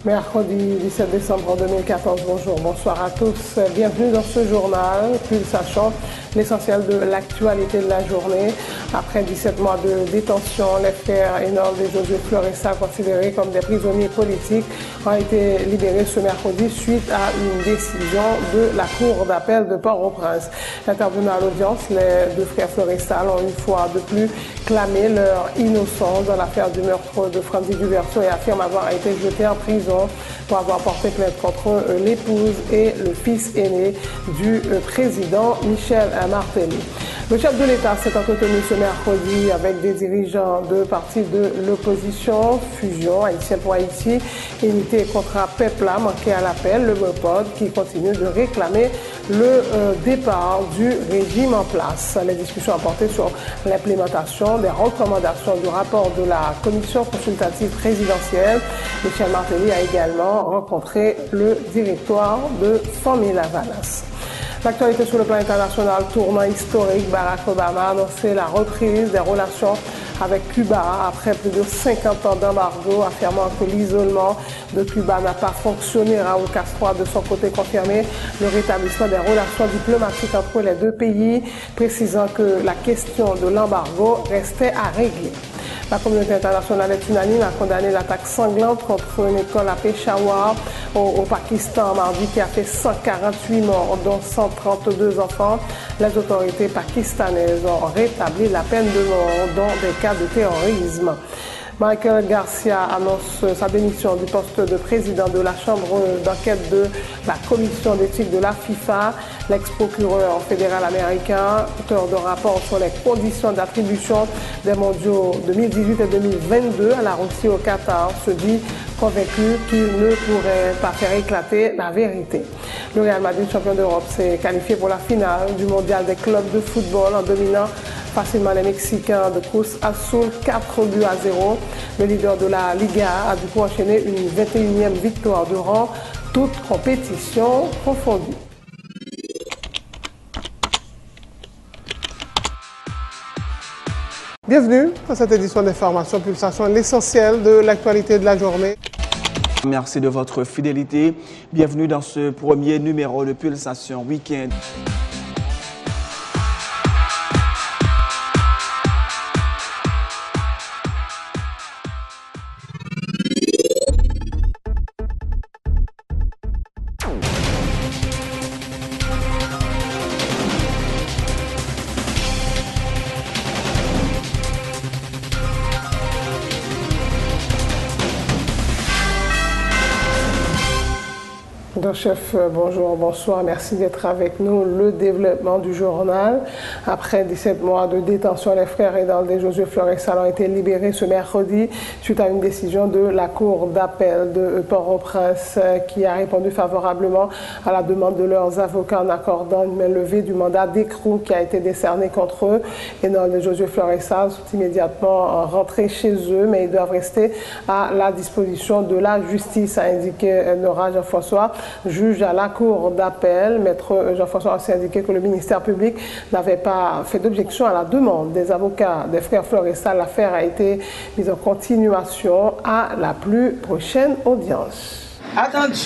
Mercredi 17 décembre 2014, bonjour, bonsoir à tous. Bienvenue dans ce journal, Pulsation, l'essentiel de l'actualité de la journée. Après 17 mois de détention, les frères Enold et Josué Floresta, considérés comme des prisonniers politiques, ont été libérés ce mercredi suite à une décision de la Cour d'appel de Port-au-Prince. Intervenant à l'audience, les deux frères Floresta ont une fois de plus clamé leur innocence dans l'affaire du meurtre de Franzi Duverso et affirment avoir été jetés en prison pour avoir porté plainte contre l'épouse et le fils aîné du président Michel Martelly. Le chef de l'État s'est entretenu ce mercredi avec des dirigeants de partis de l'opposition, Fusion, Haïtien pour Haïti, Unité contre Pepla, manqué à l'appel, le MEPOD, qui continue de réclamer le départ du régime en place. Les discussions ont porté sur l'implémentation des recommandations du rapport de la commission consultative présidentielle. Michel Martelly a également rencontré le directoire de Famille Lavalas. L'actualité sur le plan international, tournant historique, Barack Obama a annoncé la reprise des relations avec Cuba après plus de 50 ans d'embargo, affirmant que l'isolement de Cuba n'a pas fonctionné. Raúl Castro a de son côté confirmé le rétablissement des relations diplomatiques entre les deux pays, précisant que la question de l'embargo restait à régler. La communauté internationale est unanime à condamner l'attaque sanglante contre une école à Peshawar au Pakistan mardi qui a fait 148 morts, dont 132 enfants. Les autorités pakistanaises ont rétabli la peine de mort dans des cas de terrorisme. Michael Garcia annonce sa démission du poste de président de la chambre d'enquête de la commission d'éthique de la FIFA. L'ex-procureur fédéral américain, auteur de rapport sur les conditions d'attribution des mondiaux 2018 et 2022 à la Russie au Qatar, se dit convaincu qu'il ne pourrait pas faire éclater la vérité. Le Real Madrid, champion d'Europe, s'est qualifié pour la finale du mondial des clubs de football en dominant facilement les Mexicains de Cruz Azul 4-0. Le leader de la Liga a du coup enchaîné une 21e victoire durant toute compétition confondue. Bienvenue à cette édition d'Information Pulsation, l'essentiel de l'actualité de la journée. Merci de votre fidélité. Bienvenue dans ce premier numéro de Pulsation Week-end. Chef, bonjour, bonsoir, merci d'être avec nous. Le développement du journal. Après 17 mois de détention, les frères Enold et Josué Floresta ont été libérés ce mercredi suite à une décision de la Cour d'appel de Port-au-Prince qui a répondu favorablement à la demande de leurs avocats en accordant une main levée du mandat d'écrou qui a été décerné contre eux. Enold et Josué Floresta sont immédiatement rentrés chez eux, mais ils doivent rester à la disposition de la justice, a indiqué Nora Jean-François, juge à la Cour d'appel. Maître Jean-François a aussi indiqué que le ministère public n'avait pas fait d'objection à la demande des avocats des frères Floresta. L'affaire a été mise en continuation à la plus prochaine audience. Attendu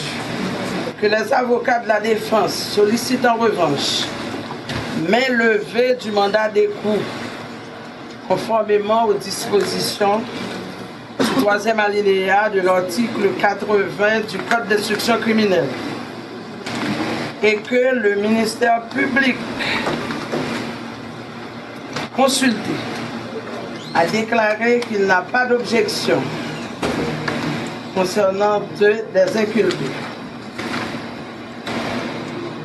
que les avocats de la défense sollicitent en revanche main levée du mandat d'écrou conformément aux dispositions du troisième alinéa de l'article 80 du Code d'instruction criminelle et que le ministère public consulté a déclaré qu'il n'a pas d'objection concernant des inculpés.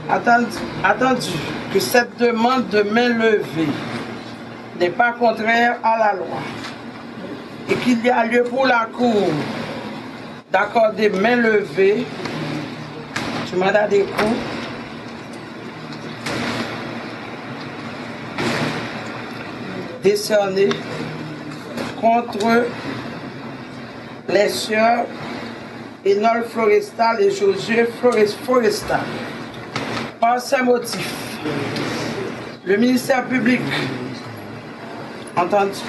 Attendu que cette demande de main levée n'est pas contraire à la loi et qu'il y a lieu pour la Cour d'accorder main levée du mandat d'écrou décerné contre les sœurs Enold Floresta et Josué Floresta. Par ces motifs, le ministère public entendu,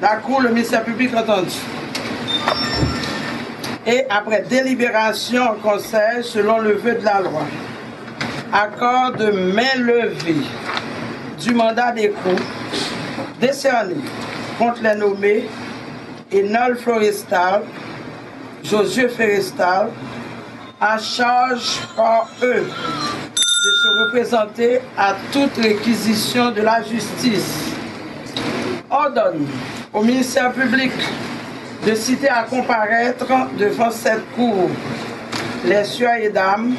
la Cour, le ministère public entendu, et après délibération en conseil selon le vœu de la loi. Accord de main levée du mandat d'écoute décerné contre les nommés Enol Florestal, Josué Florestal, à charge par eux de se représenter à toute réquisition de la justice. Ordonne au ministère public de citer à comparaître devant cette cour les sieurs et dames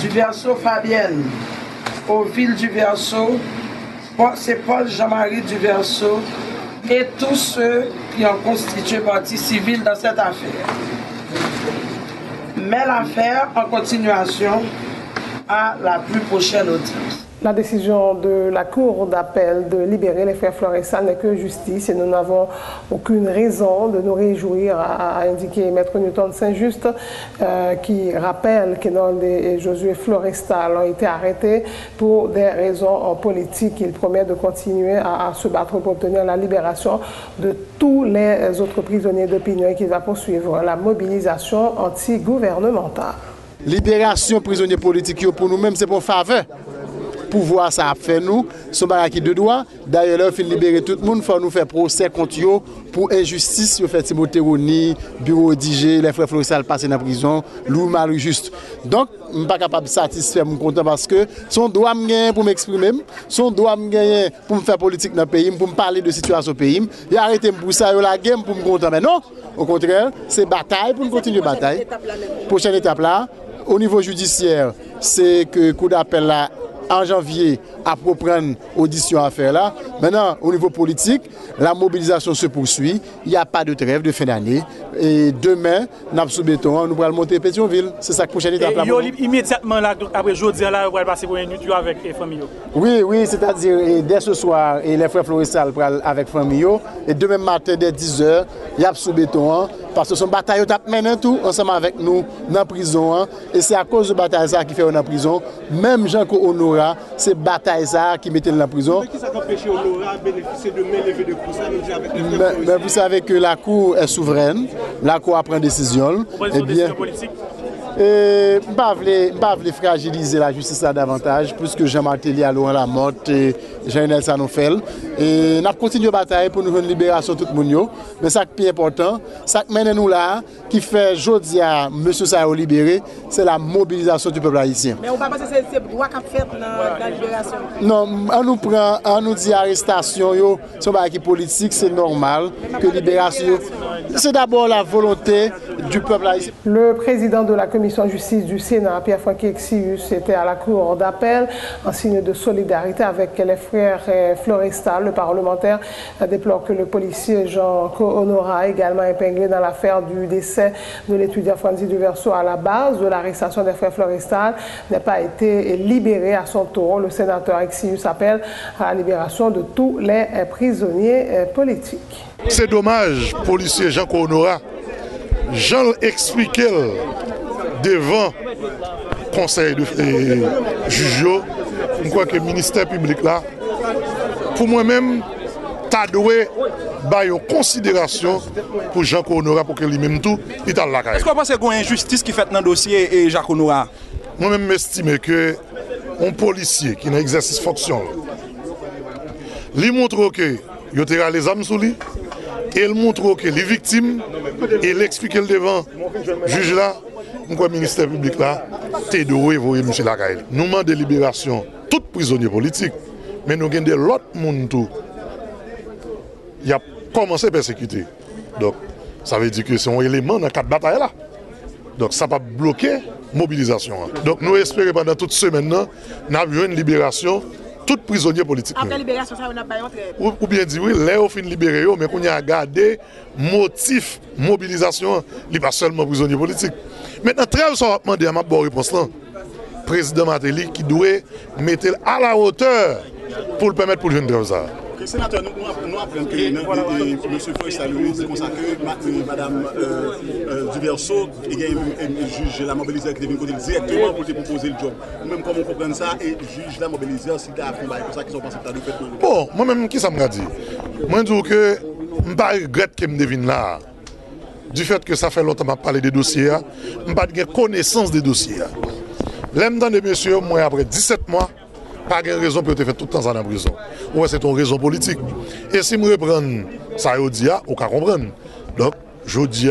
du Verseau Fabienne, au ville du Verseau, c'est Paul Jean-Marie du Verseau et tous ceux qui ont constitué partie civile dans cette affaire. Mais l'affaire en continuation à la plus prochaine audience. La décision de la Cour d'appel de libérer les frères Florestal n'est que justice et nous n'avons aucune raison de nous réjouir, a indiqué Maître Newton Saint-Just, qui rappelle qu'Enol et Josué Florestal ont été arrêtés pour des raisons politiques. Il promet de continuer à se battre pour obtenir la libération de tous les autres prisonniers d'opinion et qu'il va poursuivre la mobilisation anti-gouvernementale. Libération prisonniers politiques pour nous-mêmes, c'est pour faveur. Pouvoir ça a fait nous, son baraki de droit. D'ailleurs, il faut libérer tout le monde, il faut nous faire procès contre eux pour injustice. Il fait Timothée Roni, bureau DJ, les frères Florestal passent dans la prison, Lou Marie juste. Donc, je ne suis pas capable de satisfaire mon content parce que son droit me gagne pour m'exprimer, son droit me gagne pour me faire politique dans le pays, pour me parler de situation au pays. Il a arrêté pour ça, il a la game pour me content. Mais non, au contraire, c'est bataille pour nous continuer la bataille. Prochaine étape là, au niveau judiciaire, c'est que le coup d'appel là, en janvier, à reprendre audition à faire là. Maintenant, au niveau politique, la mobilisation se poursuit. Il n'y a pas de trêve de fin d'année. Et demain, nous allons monter Pétionville. C'est ça la prochaine étape. Immédiatement, là, après jeudi, là, vous allez passer pour une nuit avec les familles. Oui, c'est-à-dire dès ce soir, les frères Florestal avec les familles. Et demain matin, dès 10h, il y a sous béton. Parce que son bataille est mené tout ensemble avec nous dans la prison. Et c'est à cause de la bataille qui fait dans la prison. Même Jean-Claude Honora, c'est la bataille qui mettait dans la prison. Mais qui ça empêche Honora de bénéficier de main levée de coups avec les mais vous savez que la Cour est souveraine. La Cour prend décision. Eh bien, politique. Je ne vais pas fragiliser la justice là davantage, puisque Jean-Martelly a Laurent Lamotte et Jean-Enel Sanofel. Et nous continuons la bataille pour nous faire une libération de tout le monde. Mais ce qui est important, ce qui mène nous là, qui fait aujourd'hui à M. Sao libéré, c'est la mobilisation du peuple haïtien. Mais on ne va pas c'est le droit qu'a fait dans la libération. Non, on nous dit arrestation, c'est un qui politique, c'est normal que libération. C'est d'abord la volonté du peuple haïtien. Le président de la commission justice du Sénat, Pierre-Franck Exius, était à la cour d'appel en signe de solidarité avec les frères Florestal. Le parlementaire déplore que le policier Jean-Claude Honora, également épinglé dans l'affaire du décès de l'étudiant Franzi du Verseau à la base de l'arrestation des frères Florestal, n'ait pas été libéré à son tour. Le sénateur Exius appelle à la libération de tous les prisonniers politiques. C'est dommage, policier Jean-Claude Honora, Jean expliquait devant le conseil de juge, je crois que le ministère public là, pour moi-même, t'as doué une considération pour Jean-Claude Honora pour que lui-même tout, il t'a la carrière. Est-ce que vous pensez qu'il y a une injustice qui fait dans le dossier et Jacques Honora? Moi-même, j'estime que un policier qui est dans l'exercice fonction, lui montre que il y a les âmes sous lui, et il montre que les victimes, et il explique devant le juge là, le ministère public là, t'es doué, vous voyez, M. Lakaïl. Nous demandons de libération, tout prisonnier politique, mais nous avons l'autre monde tout. Il a commencé à persécuter. Donc, ça veut dire que c'est un élément dans le cadre de la bataille là. Donc, ça va bloquer la mobilisation. Donc, nous espérons pendant toute semaine, nous avons une libération. Tout prisonnier politique. Après libération, ça, on n'a pas entré. Ou bien dit oui, là, on finit libéré, mais qu'on a gardé motif mobilisation, il n'est pas seulement prisonnier politique. Maintenant, très souvent, on va demander à ma bonne réponse là. Président Martelly qui doit mettre à la hauteur pour le permettre pour le jeune de ça. Sénateur, nous apprenons que M. Florestal c'est comme ça que Mme du Verseau juge la mobilisation qui devient directement pour te proposer le job. Même comment on comprend ça et juge la mobilisation si tu as fait comme ça qu'ils sont passés par le fait. Bon, moi-même, qui ça me dit? Moi, je dis que je ne regrette que je devine là. du fait que ça fait longtemps que je parle des dossiers, je n'ai pas de connaissance des dossiers. L'aime dans des messieurs, moi après 17 mois, pas de raison pour te faire tout le temps en prison. Ouais, c'est une raison politique. Et si je reprends ça, je dis, on peut comprendre. Donc, je dis,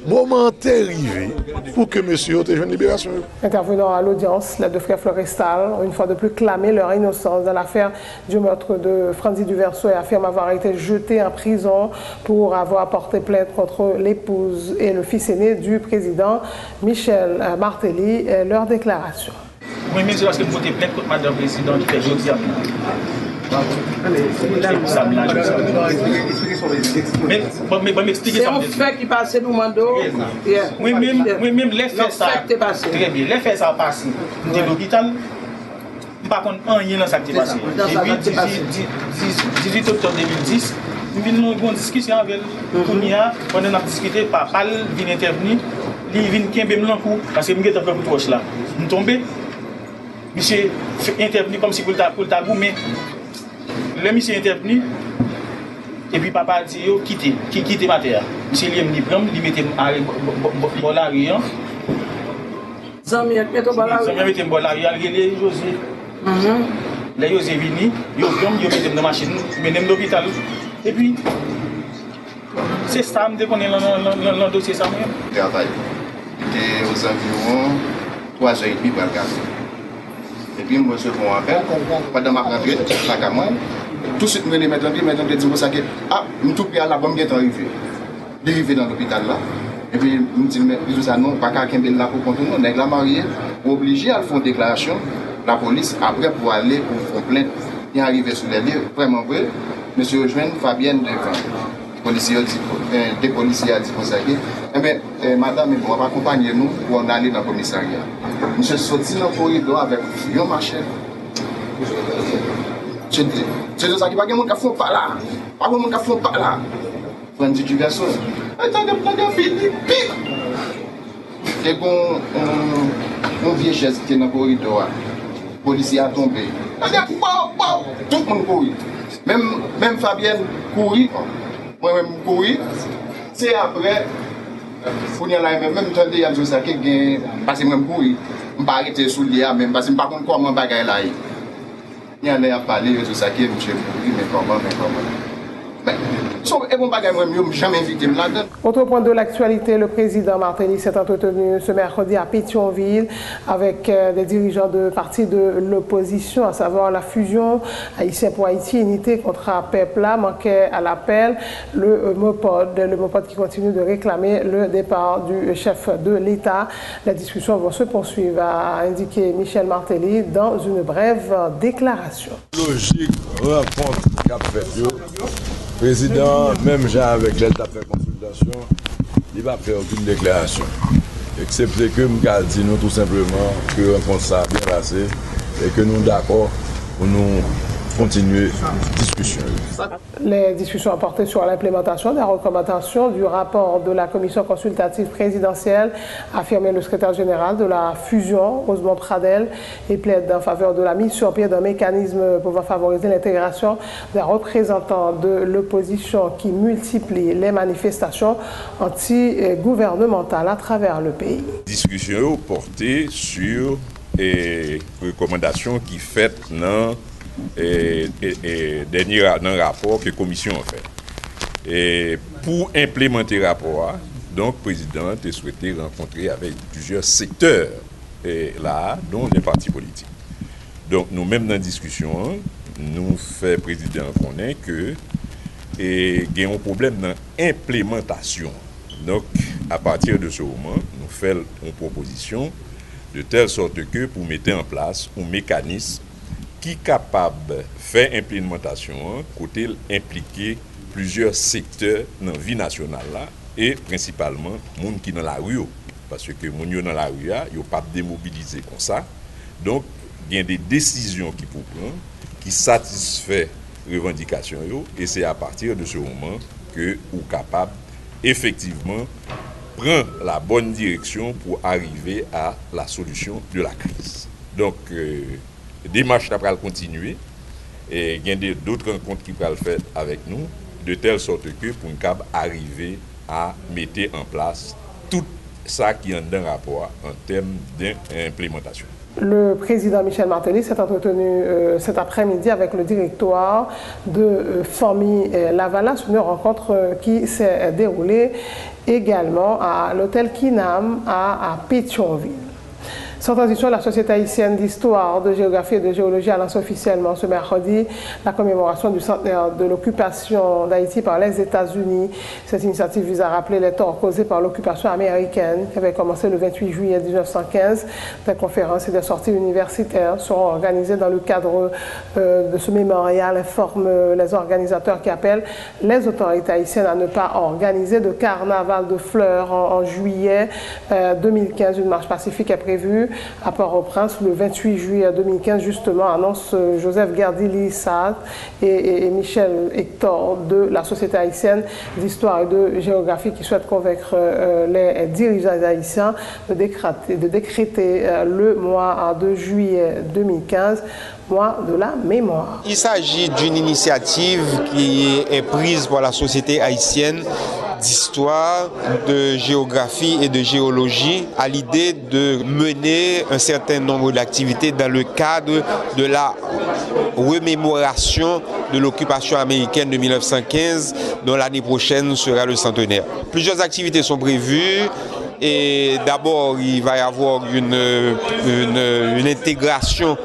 moment est arrivé pour que monsieur ait une libération. Intervenant à l'audience, les deux frères Florestal ont une fois de plus clamé leur innocence dans l'affaire du meurtre de Franzi Duverseau et affirment avoir été jetés en prison pour avoir porté plainte contre l'épouse et le fils aîné du président Michel Martelly. Leur déclaration. Oui, mais c'est parce que vous votez plainte contre Madame Président qui fait jeudi. Mais m'expliquer ça. C'est un fait qui passe nous mando. Oui, même les faits ça. Très bien, les faits ça passe. De l'hôpital. Par contre, rien dans ça qui est passé. Depuis 18 octobre 2010, nous avons une bonne discussion avec elle. On a discuté, papa vient intervenir, il vient qui est coup parce que nous sommes un peu proche là. Nous tombons. Monsieur intervenu comme si pour le tabou, mais le monsieur intervenu, et puis papa dit quittez ma terre. Monsieur lui dit prendre, lui mettez à Bolari. Zami mettez Bolari, il est José. Là José vini, il mettez dans la machine, mettez dans l'hôpital. Et puis c'est ça, me déconne dans le dossier ça. Travail. C'était aux environs 3h30 pour le gaz. Et puis, je recevais un appel, pendant ma rentrée, chaque mois, tout de suite, je me dis, maintenant, je dis, ah, je suis tout prêt à la bombe qui est arrivée. Arrivé dans l'hôpital là. Et puis, je me dis, mais ça, non, pas qu'à Kembel là pour contre nous, on est la mariée, obligé à faire une déclaration, la police, après, pour aller pour faire plainte. Il est arrivé sur les lieux, vraiment vrai, M. Eugène Fabienne des policiers a dit pour ça. Eh bien, madame, on va accompagner nous pour on aller dans le commissariat. Monsieur sorti dans le corridor avec un machin. Je dis, c'est ça qui va pas font pas là. Pas de monde qui font pas là. Franzi Duverseau. Attendez, fini, pire. Et bon, on vieille chaise qui est dans le corridor. Le policier a tombé. Tout le monde courit. Même Fabienne courit. Moi-même courir, c'est après, pour y aller même temps il y a ça qui gagne parce que moi courir, je pas arrêter sous le même parce que pas contre comment bagaille là. Il y a à parler de ça qui monsieur courir mais comment. Autre point de l'actualité, le président Martelly s'est entretenu ce mercredi à Pétionville avec des dirigeants de partis de l'opposition, à savoir la fusion Haïtien pour Haïti, unité contre PEPLA, manquait à l'appel le MOPOD qui continue de réclamer le départ du chef de l'État. Les discussions vont se poursuivre, a indiqué Michel Martelly dans une brève déclaration. Logique, rencontre qu'a fait le président, même genre avec l'aide d'après consultation, il va faire aucune déclaration. Excepté que nous disons tout simplement que rencontre ça a bien passé et que nous d'accord pour nous continuer la discussion. Les discussions ont porté sur l'implémentation des recommandations du rapport de la commission consultative présidentielle, a affirmé le secrétaire général de la fusion, Rosemont Pradel, et plaide en faveur de la mise sur pied d'un mécanisme pouvant favoriser l'intégration des représentants de l'opposition qui multiplient les manifestations anti-gouvernementales à travers le pays. Discussion portée sur les recommandations qui faites dans dernier rapport que la commission a fait. Et pour implémenter le rapport, donc le président a souhaité rencontrer avec plusieurs secteurs, là, dont les partis politiques. Donc nous-mêmes dans la discussion, nous fait président connaître que il y a un problème dans l'implémentation. Donc à partir de ce moment, nous faisons une proposition de telle sorte que pour mettre en place un mécanisme qui est capable de faire implémentation, côté impliquer plusieurs secteurs dans la vie nationale là, et principalement les gens qui sont dans la rue. Parce que les gens qui sont dans la rue, ils ne sont pas démobilisés comme ça. Donc, il y a des décisions qui peuvent prendre, qui satisfait les revendications. Et c'est à partir de ce moment que vous êtes capable, effectivement, prendre la bonne direction pour arriver à la solution de la crise. Donc, démarche va continuer et il y a d'autres rencontres qui vont le faire avec nous de telle sorte que pour nous arriver à mettre en place tout ça qui est en rapport en termes d'implémentation. Le président Michel Martelly s'est entretenu cet après-midi avec le directoire de Famille Lavala sur une rencontre qui s'est déroulée également à l'hôtel Kinam à Pétionville. Sans transition, la Société haïtienne d'histoire, de géographie et de géologie annonce officiellement ce mercredi la commémoration du centenaire de l'occupation d'Haïti par les États-Unis. Cette initiative vise à rappeler les torts causés par l'occupation américaine qui avait commencé le 28 juillet 1915. Des conférences et des sorties universitaires seront organisées dans le cadre de ce mémorial. Informent les organisateurs qui appellent les autorités haïtiennes à ne pas organiser de carnaval de fleurs en juillet 2015. Une marche pacifique est prévue à Port-au-Prince le 28 juillet 2015, justement, annonce Joseph Gardili-Saad et Michel Hector de la Société haïtienne d'histoire et de géographie qui souhaitent convaincre les dirigeants haïtiens de décréter le mois de juillet 2015 mois de la mémoire. Il s'agit d'une initiative qui est prise par la Société haïtienne d'histoire, de géographie et de géologie à l'idée de mener un certain nombre d'activités dans le cadre de la remémoration de l'occupation américaine de 1915 dont l'année prochaine sera le centenaire. Plusieurs activités sont prévues. Et d'abord, il va y avoir une intégration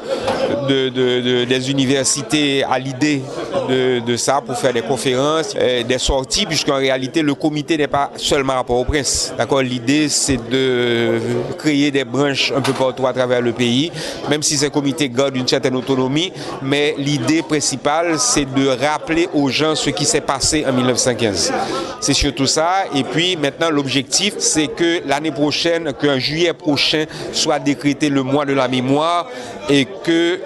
des universités à l'idée de ça pour faire des conférences, des sorties, puisqu'en réalité, le comité n'est pas seulement à Port-au-Prince. D'accord, l'idée, c'est de créer des branches un peu partout à travers le pays, même si ces comités gardent une certaine autonomie, mais l'idée principale, c'est de rappeler aux gens ce qui s'est passé en 1915. C'est surtout ça. Et puis, maintenant, l'objectif, c'est que l'année prochaine, qu'en juillet prochain soit décrété le mois de la mémoire et que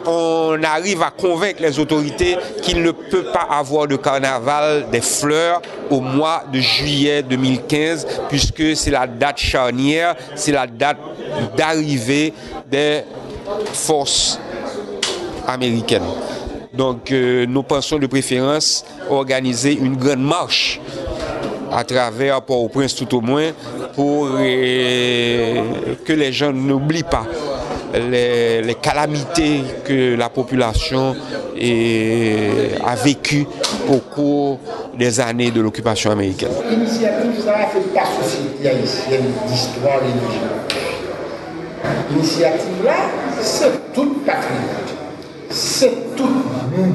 on arrive à convaincre les autorités qu'il ne peut pas avoir de carnaval des fleurs au mois de juillet 2015 puisque c'est la date charnière, c'est la date d'arrivée des forces américaines. Donc nous pensons de préférence organiser une grande marche à travers Port-au-Prince tout au moins pour que les gens n'oublient pas les calamités que la population a vécues au cours des années de l'occupation américaine. L'initiative, ça a fait de la Société haïtienne d'histoire et de géographie. L'initiative là, c'est toute patriote. C'est tout le monde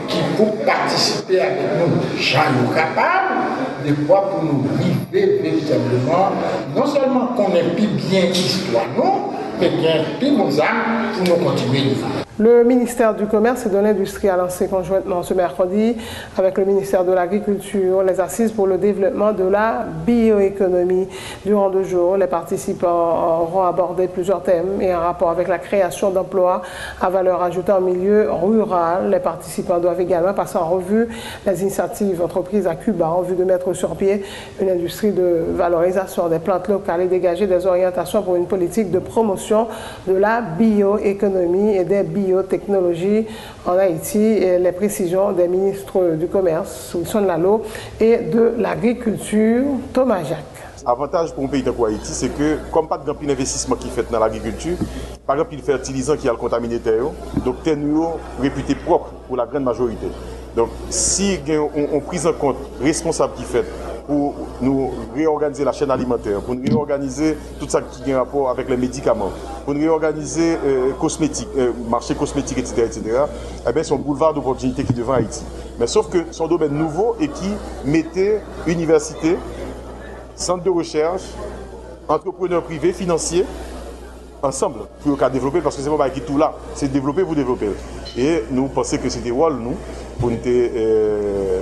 qui peut participer avec nous, gens capables, de pouvoir pour nous vivre véritablement, non seulement qu'on ait plus bien l'histoire, non, mais bien plus nos âmes pour nous continuer de vivre. Le ministère du Commerce et de l'Industrie a lancé conjointement ce mercredi avec le ministère de l'Agriculture les assises pour le développement de la bioéconomie. Durant 2 jours, les participants auront abordé plusieurs thèmes et en rapport avec la création d'emplois à valeur ajoutée en milieu rural. Les participants doivent également passer en revue les initiatives entreprises à Cuba en vue de mettre sur pied une industrie de valorisation des plantes locales et dégager des orientations pour une politique de promotion de la bioéconomie et des biotechnologies en Haïti. Et les précisions des ministres du Commerce, Wilson Lalo, et de l'Agriculture, Thomas Jacques. L'avantage pour un pays comme Haïti, c'est que, comme pas de grand investissement qui est fait dans l'agriculture, par exemple, il fertilisant qui a contaminé terre, donc terre nous réputé propre pour la grande majorité. Donc, si on prise en compte responsable qui fait pour nous réorganiser la chaîne alimentaire, pour nous réorganiser tout ça qui a rapport avec les médicaments, pour nous réorganiser cosmétiques, marché cosmétique, etc., eh bien, c'est un boulevard d'opportunités qui est devant Haïti. Mais sauf que c'est un domaine nouveau et qui mettait université, centre de recherche, entrepreneurs privés, financiers, ensemble pour développer, parce que c'est pas qui tout là, c'est développer pour développer. Et nous pensons que c'était rôle, nous, pour nous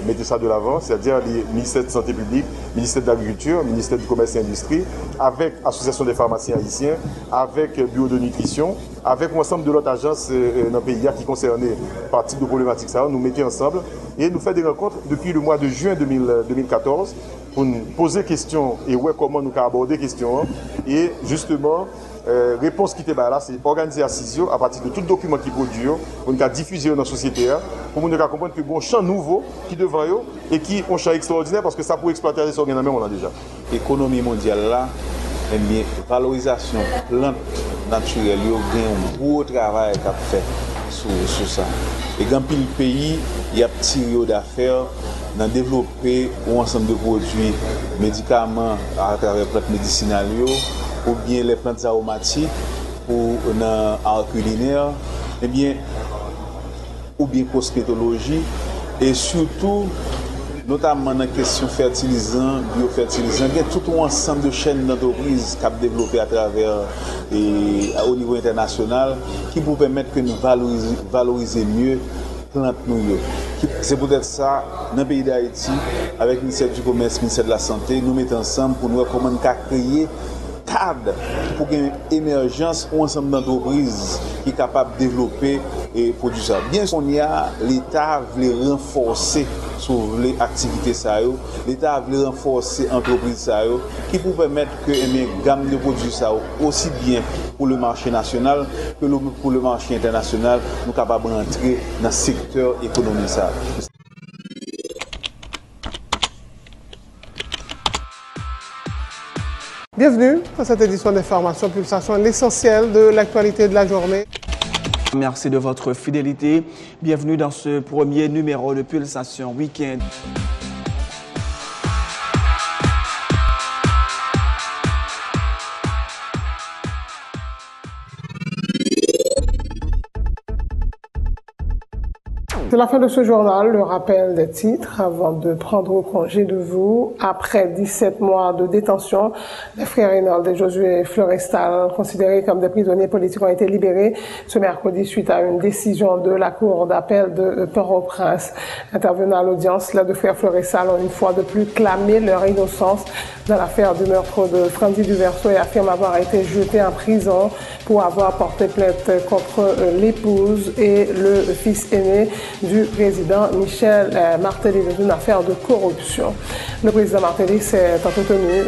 mettre ça de l'avant, c'est-à-dire le ministère de Santé publique, ministère de l'Agriculture, ministère du Commerce et Industrie, avec l'Association des pharmaciens haïtiens, avec Bureau de nutrition, avec l'ensemble de l'autre agence dans le pays qui concernaient par type de problématique. Ça, nous mettons ensemble et nous faisons des rencontres depuis le mois de juin 2014 pour nous poser des questions et comment nous aborder des questions et justement réponse qui était là, c'est organiser assise à partir de tout document qui produit, pour nous diffuser dans la société, pour nous comprendre que bon champ nouveau qui devant eux et qui ont un champ extraordinaire parce que ça pour exploiter les organes on a déjà. L'économie mondiale là, eh bien, valorisation plante naturelle, il y a un gros travail qu'a fait sur ça. Et dans le pays, il y a tiré d'affaires dans développer un ensemble de produits, médicaments à travers les plantes médicinales ou bien les plantes aromatiques ou dans l'art culinaire, eh bien, ou bien cosmétologie et surtout notamment dans la question fertilisant, biofertilisant, il y a tout un ensemble de chaînes d'entreprises qui ont développé à travers et au niveau international qui pour permettre que nous valoriser mieux plantes nous. C'est peut-être ça, dans le pays d'Haïti, avec le ministère du Commerce, le ministère de la Santé, nous mettons ensemble pour nous voir comment nous créer cadre pour une émergence ou un ensemble d'entreprises qui est capable de développer et produire ça. Bien qu'on y a, l'État veut renforcer sur les activités, l'État veut renforcer l'entreprise qui peut permettre que une gamme de produits aussi bien pour le marché national que pour le marché international, nous sommes capables d'entrer dans le secteur économique. Bienvenue à cette édition d'Information Pulsation, l'essentiel de l'actualité de la journée. Merci de votre fidélité. Bienvenue dans ce premier numéro de Pulsation Week-end. C'est la fin de ce journal, le rappel des titres avant de prendre congé de vous. Après 17 mois de détention, les frères Reynald et Josué Florestal, considérés comme des prisonniers politiques, ont été libérés ce mercredi suite à une décision de la Cour d'appel de Port-au-Prince. Intervenant à l'audience, les deux frères Florestal ont une fois de plus clamé leur innocence dans l'affaire du meurtre de Frandy Duverseau et affirment avoir été jetés en prison pour avoir porté plainte contre l'épouse et le fils aîné du président Michel Martelly dans une affaire de corruption. Le président Martelly s'est entretenu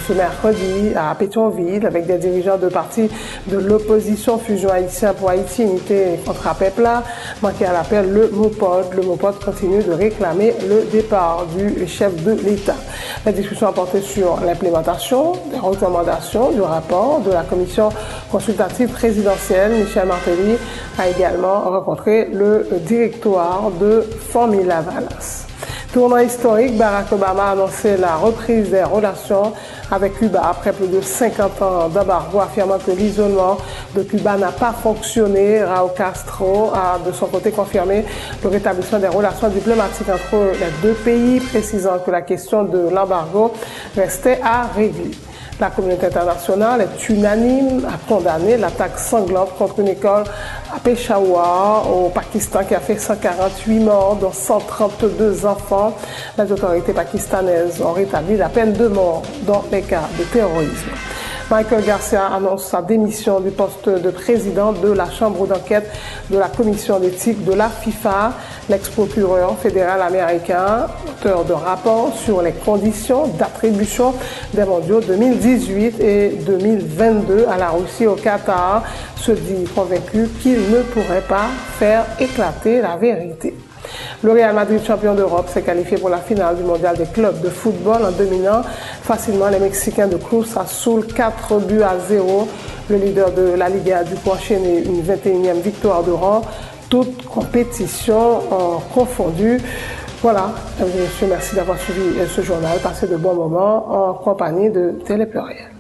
ce mercredi à Pétionville avec des dirigeants de partis de l'opposition Fusion Haïtien pour Haïti, Unité contre APEPLA, manqué à l'appel le MOPOD. Le MOPOD continue de réclamer le départ du chef de l'État. La discussion a porté sur l'implémentation des recommandations du rapport de la commission consultative présidentielle. Michel Martelly a également rencontré le directoire de Formula Valas. Tournant historique, Barack Obama a annoncé la reprise des relations avec Cuba après plus de 50 ans d'embargo, affirmant que l'isolement de Cuba n'a pas fonctionné. Raúl Castro a de son côté confirmé le rétablissement des relations diplomatiques entre les deux pays, précisant que la question de l'embargo restait à régler. La communauté internationale est unanime à condamner l'attaque sanglante contre une école à Peshawar, au Pakistan, qui a fait 148 morts, dont 132 enfants. Les autorités pakistanaises ont rétabli la peine de mort dans les cas de terrorisme. Michael Garcia annonce sa démission du poste de président de la chambre d'enquête de la commission d'éthique de la FIFA. L'ex-procureur fédéral américain, auteur de rapport sur les conditions d'attribution des mondiaux 2018 et 2022 à la Russie et au Qatar, se dit convaincu qu'il ne pourrait pas faire éclater la vérité. Le Real Madrid, champion d'Europe, s'est qualifié pour la finale du mondial des clubs de football en dominant facilement les Mexicains de Cruz Azul 4-0. Le leader de la Liga a dû enchaîner une 21e victoire de rang, toutes compétitions confondues. Voilà, mesdames et messieurs, merci d'avoir suivi ce journal. Passez de bons moments en compagnie de Télé Pluriel.